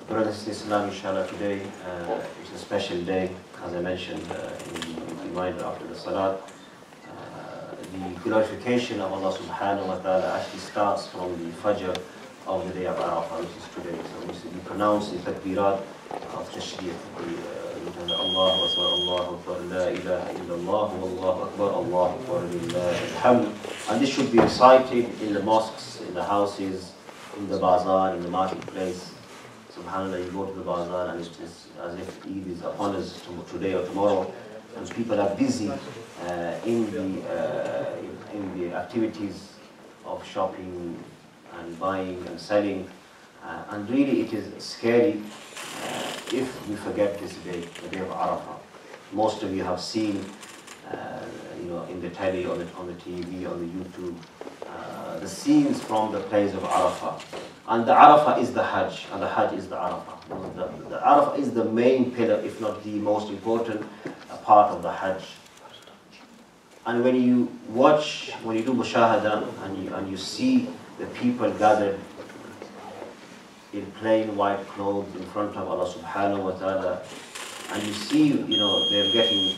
Brothers in Islam, inshallah, today is a special day, as I mentioned in the reminder after the Salat. The glorification of Allah subhanahu wa ta'ala actually starts from the Fajr of the day of Arafat, which is today. So we pronounce the takbirat of Tashriq, Allahu Akbar, Allahu Akbar, La ilaha illallah, Wallahu Akbar, Allahu Akbar, Lillahi alhamd. And this should be recited in the mosques, in the houses, in the bazaar, in the marketplace. SubhanAllah, you go to the bazaar and it's as if Eid is upon us today or tomorrow, and people are busy in the activities of shopping and buying and selling, and really it is scary if we forget this day, the day of Arafat. Most of you have seen, in the telly, on the TV, on the YouTube, the scenes from the place of Arafat. And the Arafat is the Hajj, and the Hajj is the Arafat. The Arafat is the main pillar, if not the most important part of the Hajj. And when you do mushahada, and you see the people gathered in plain white clothes in front of Allah subhanahu wa ta'ala, and you see, they're getting,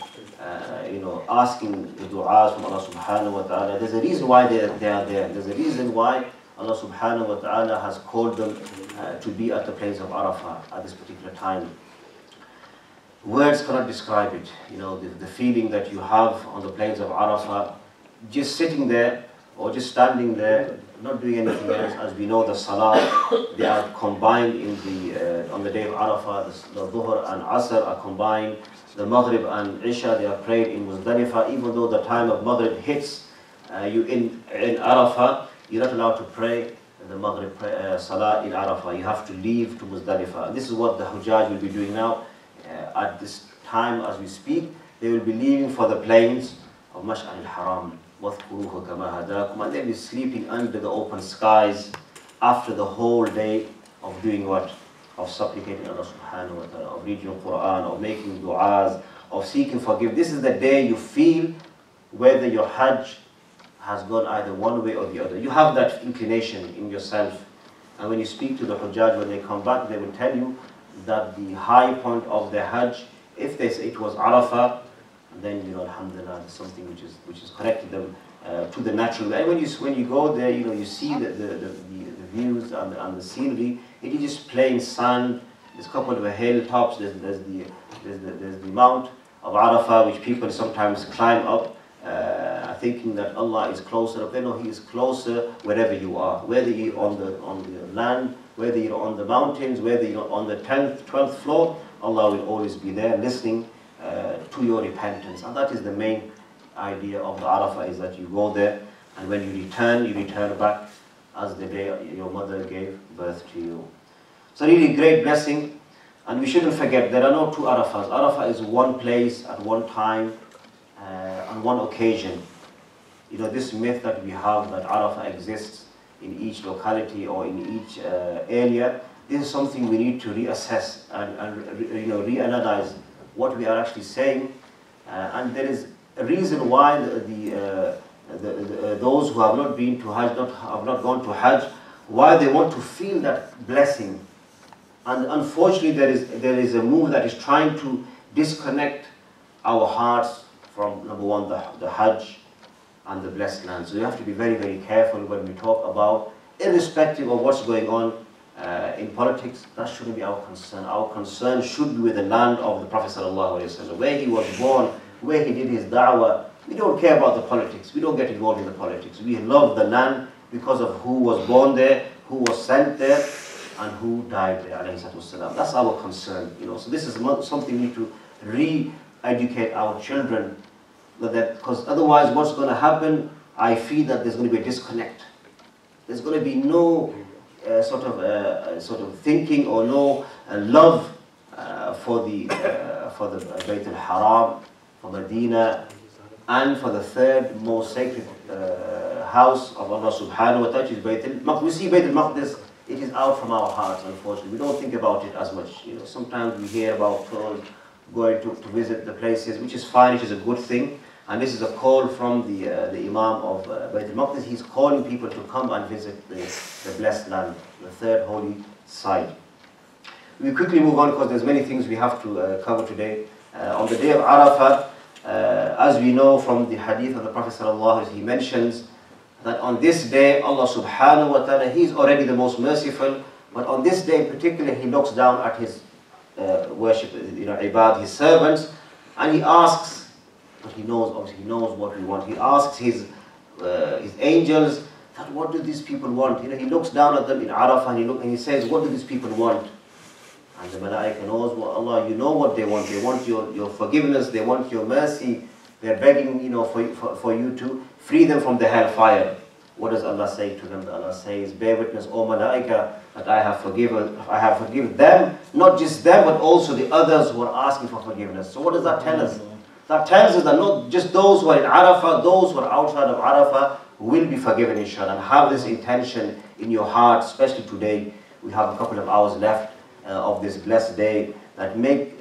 asking the du'as from Allah subhanahu wa ta'ala. There's a reason why they are there. There's a reason why Allah subhanahu wa ta'ala has called them to be at the place of Arafat at this particular time. Words cannot describe it. The feeling that you have on the plains of Arafat, just sitting there or just standing there, not doing anything else. As we know, the Salah, they are combined on the day of Arafat. The Dhuhr and Asr are combined. The Maghrib and Isha, they are prayed in Muzdalifah. Even though the time of Maghrib hits you in Arafat, you're not allowed to pray the Maghrib Salah in Arafah. You have to leave to Muzdalifah. And this is what the Hujjaj will be doing now. At this time, as we speak, they will be leaving for the plains of Mash'ar al-Haram. وَاذْكُرُوهُ كَمَا هَدَاكُمْ. And they'll be sleeping under the open skies after the whole day of doing what? Of supplicating Allah subhanahu wa ta'ala, of reading the Quran, of making du'as, of seeking forgiveness. This is the day you feel whether your Hajj has gone either one way or the other. You have that inclination in yourself. And when you speak to the Hujjaj, when they come back, they will tell you that the high point of their Hajj, if they say it was Arafah, then alhamdulillah, there's something which is connected them to the natural way. And when you go there, you see the views and the scenery. It is just plain sand. There's a couple of hilltops. There's the Mount of Arafah, which people sometimes climb up, thinking that Allah is closer up there. No, He is closer wherever you are. Whether you're on the land, whether you're on the mountains, whether you're on the 12th floor, Allah will always be there listening to your repentance. And that is the main idea of the Arafah, is that you go there, and when you return back as the day your mother gave birth to you. So really great blessing, and we shouldn't forget there are no two Arafahs. Arafah is one place at one time, on one occasion. This myth that we have that Arafah exists in each locality or in each area, this is something we need to reassess and reanalyze what we are actually saying. And there is a reason why those who have not been to Hajj, have not gone to Hajj, why they want to feel that blessing. And unfortunately, there is a move that is trying to disconnect our hearts from, number one, the Hajj and the blessed land. So you have to be very, very careful when we talk about, irrespective of what's going on in politics. That shouldn't be our concern. Our concern should be with the land of the Prophet ﷺ, where he was born, where he did his da'wah. We don't care about the politics. We don't get involved in the politics. We love the land because of who was born there, who was sent there, and who died there, alayhi salatu wasalam. That's our concern. So this is something we need to re-educate our children, because otherwise what's going to happen, I feel that there's going to be a disconnect. There's going to be no sort of thinking or no love for the Bayt al-Haram, for Medina, and for the third most sacred house of Allah subhanahu wa ta'ala, which is Bayt al-Maqdis. We see Bayt al-Maqdis, it is out from our hearts, unfortunately. We don't think about it as much. Sometimes we hear about going to visit the places, which is fine, which is a good thing. And this is a call from the Imaam of Bayt al-Maqdis. He's calling people to come and visit the blessed land, the third holy site. We quickly move on because there's many things we have to cover today. On the day of Arafat, as we know from the hadith of the Prophet ﷺ, he mentions that on this day, Allah subhanahu wa ta'ala, He is already the most merciful, but on this day in particular, He looks down at His worship, ibad, His servants, and He asks, but He knows, obviously He knows what we want. He asks His angels, that what do these people want? He looks down at them in Arafah and He says, what do these people want? And the Malaika knows, well, Allah, you know what they want. They want your forgiveness, they want your mercy. They're begging, for you to free them from the hellfire. What does Allah say to them? Allah says, bear witness, O Malaika, that I have forgiven them, not just them, but also the others who are asking for forgiveness. So what does that tell us? That tells us that not just those who are in Arafah, those who are outside of Arafah will be forgiven, inshallah. And have this intention in your heart, especially today. We have a couple of hours left of this blessed day, that make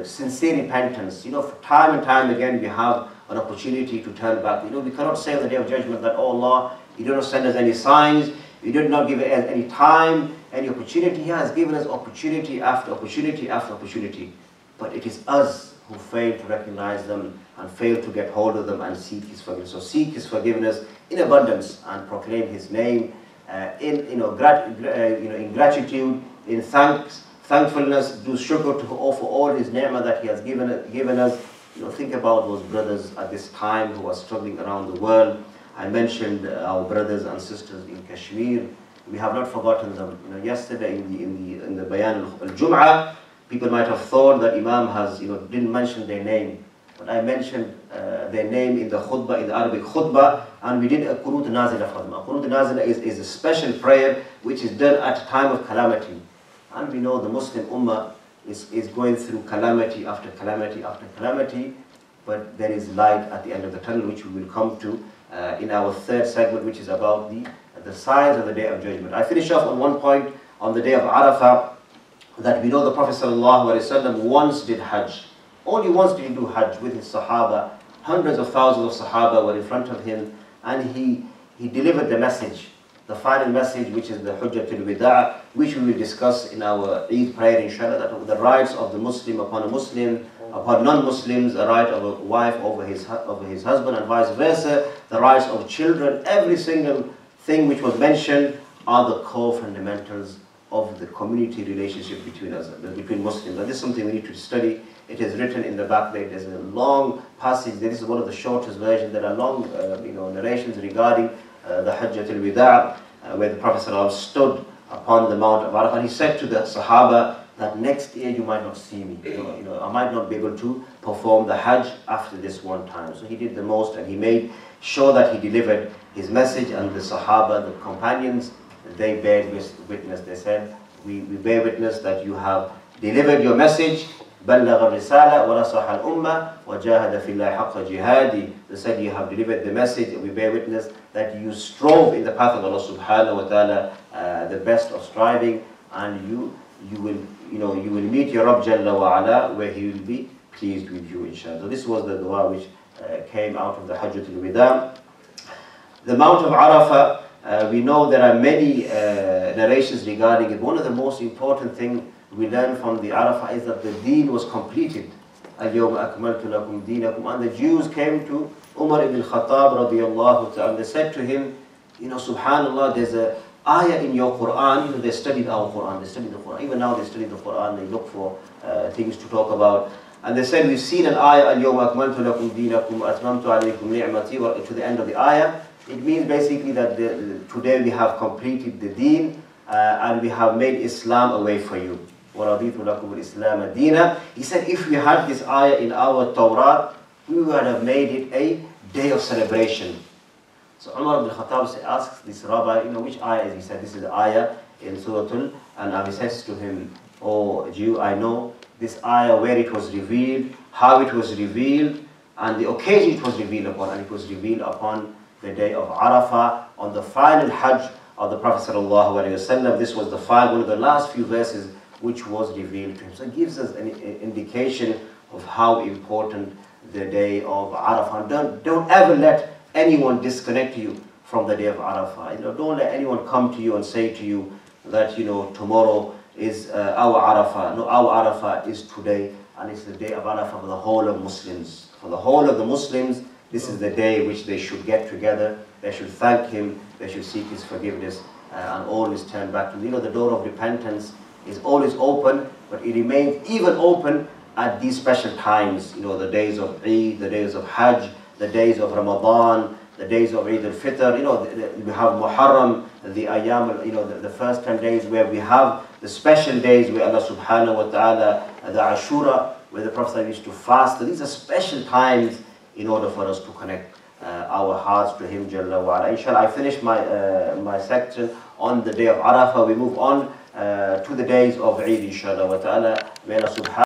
sincere repentance. For time and time again we have an opportunity to turn back. We cannot say on the Day of Judgment that, oh Allah, You did not send us any signs, You did not give us any time, any opportunity. He has given us opportunity after opportunity after opportunity. But it is us who fail to recognize them and fail to get hold of them and seek His forgiveness. So seek His forgiveness in abundance and proclaim His name in gratitude, in thankfulness. Do shukr for all His ni'mah that He has given us. Think about those brothers at this time who are struggling around the world. I mentioned our brothers and sisters in Kashmir. We have not forgotten them. Yesterday in the Bayan al-Jum'ah, people might have thought that Imam has didn't mention their name, but I mentioned their name in the khutbah, in the Arabic khutbah, and we did a Qunut Nazila for them. A Qunut Nazila is a special prayer which is done at a time of calamity. And we know the Muslim Ummah is going through calamity after calamity after calamity, but there is light at the end of the tunnel, which we will come to in our third segment, which is about the signs of the Day of Judgment. I finish off on one point on the day of Arafah, that we know the Prophet ﷺ once did Hajj. Only once did he do Hajj with his Sahaba. Hundreds of thousands of Sahaba were in front of him, and he delivered the message, the final message, which is the Hujjatul Wida', which we will discuss in our Eid prayer, inshallah, that the rights of the Muslim upon a Muslim, upon non-Muslims, the right of a wife over his husband, and vice versa, the rights of children. Every single thing which was mentioned are the core fundamentals of the community relationship between us, between Muslims. And this is something we need to study. It is written in the back there. There's a long passage. This is one of the shortest versions. There are long narrations regarding the Hajjatul Wida', where the Prophet ﷺ stood upon the Mount of Arafat, and he said to the Sahaba that next year you might not see me. I might not be able to perform the Hajj after this one time. So he did the most, and he made sure that he delivered his message, and the Sahaba, the companions, they bear witness. They said, we bear witness that you have delivered your message. بَلَّغَ الرِّسَالَةَ وَنَصَحَ الْأُمَّةَ وَجَاهَدَ فِي اللَّهِ حَقَّ جِهَادِ. They said, you have delivered the message, and we bear witness that you strove in the path of Allah subhanahu wa ta'ala, the best of striving, and you will meet your Rabb Jalla wa Ala, where He will be pleased with you, inshallah. So this was the dua which came out of the Hajjatul Wida'. The Mount of Arafah, we know there are many narrations regarding it. One of the most important things we learn from the Arafah is that the deen was completed. اليوم أكملت لكم دينكم. And the Jews came to Umar ibn Khattab radiyallahu ta'ala. They said to him, subhanallah, there's a ayah in your Quran. They studied our Quran. They studied the Quran. Even now they study the Quran. They look for things to talk about. And they said, we've seen an ayah, اليوم أكملت لكم دينكم وأتممت عليكم نعمتي, to the end of the ayah. It means basically that today we have completed the deen and we have made Islam a way for you. وَرَضِيتُ لَكُمُ الْإِسْلَامَ دِينًا. He said, if we had this ayah in our Torah, we would have made it a day of celebration. So Umar ibn Khattab asks this rabbi, which ayah is? He said, this is the ayah in Surah and he says to him, oh Jew, I know this ayah, where it was revealed, how it was revealed, and the occasion it was revealed upon, and it was revealed upon the day of Arafah, on the final Hajj of the Prophet ﷺ. This was one of the last few verses which was revealed to him. So it gives us an indication of how important the day of Arafah. Don't ever let anyone disconnect you from the day of Arafah. Don't let anyone come to you and say to you that tomorrow is our Arafat. No, our Arafat is today, and it's the day of Arafat for the whole of Muslims. For the whole of the Muslims, this is the day which they should get together. They should thank him. They should seek his forgiveness and always turn back to him. You know, the door of repentance is always open, but it remains even open at these special times. You know, the days of Eid, the days of Hajj, the days of Ramadan, the days of Eid al-Fitr. You know, we have Muharram, the Ayyam, you know, the first 10 days where we have the special days where Allah subhanahu wa ta'ala, the Ashura, where the Prophet used to fast. So these are special times in order for us to connect our hearts to him, Jalla wa ala. Inshallah, I finished my section on the day of Arafah. We move on to the days of Eid, inshallah wa ta'ala. May Allah subhanahu